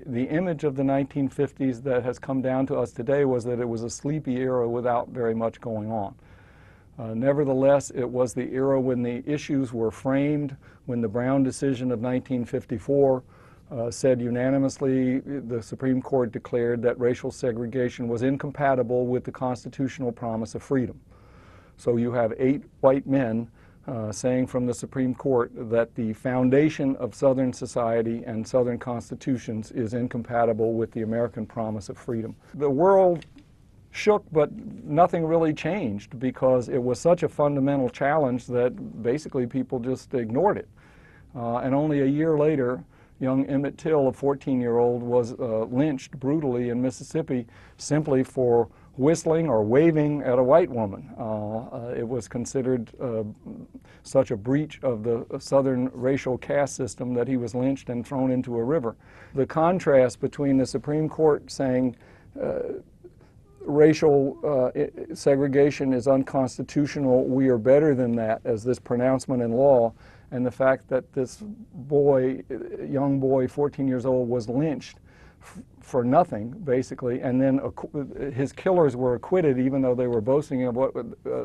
the image of the 1950s that has come down to us today was that it was a sleepy era without very much going on. Nevertheless, it was the era when the issues were framed, when the Brown decision of 1954 said unanimously, the Supreme Court declared that racial segregation was incompatible with the constitutional promise of freedom. So you have 8 white men saying from the Supreme Court that the foundation of Southern society and Southern constitutions is incompatible with the American promise of freedom. The world shook, but nothing really changed because it was such a fundamental challenge that basically people just ignored it. And only a year later, young Emmett Till, a 14-year-old, was lynched brutally in Mississippi simply for whistling or waving at a white woman. It was considered such a breach of the Southern racial caste system that he was lynched and thrown into a river. The contrast between the Supreme Court saying racial segregation is unconstitutional, we are better than that, as this pronouncement in law, and the fact that this boy, young boy, 14 years old, was lynched for nothing, basically, and then his killers were acquitted even though they were boasting of what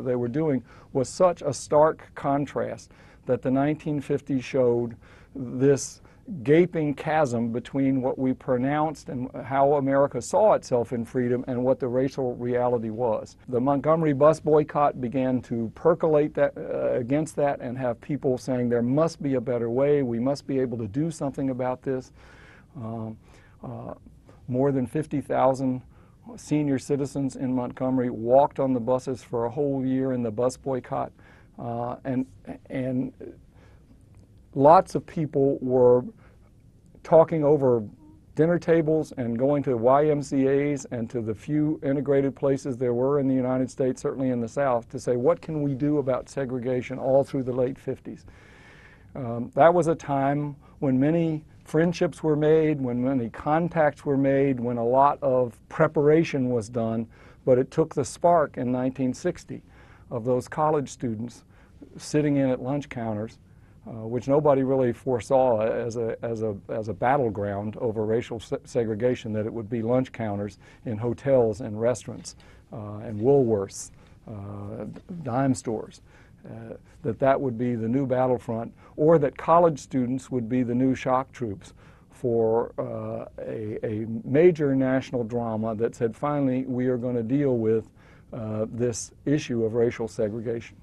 they were doing, was such a stark contrast that the 1950s showed this gaping chasm between what we pronounced and how America saw itself in freedom and what the racial reality was. The Montgomery bus boycott began to percolate that, against that, and have people saying there must be a better way, we must be able to do something about this. More than 50,000 senior citizens in Montgomery walked on the buses for a whole year in the bus boycott, and lots of people were talking over dinner tables and going to YMCAs and to the few integrated places there were in the United States, certainly in the South, to say, what can we do about segregation all through the late 50s? That was a time when many friendships were made, when many contacts were made, when a lot of preparation was done, but it took the spark in 1960 of those college students sitting in at lunch counters, which nobody really foresaw as a battleground over racial segregation, that it would be lunch counters in hotels and restaurants and Woolworths, dime stores, that would be the new battlefront, or that college students would be the new shock troops for a major national drama that said, finally, we are going to deal with this issue of racial segregation.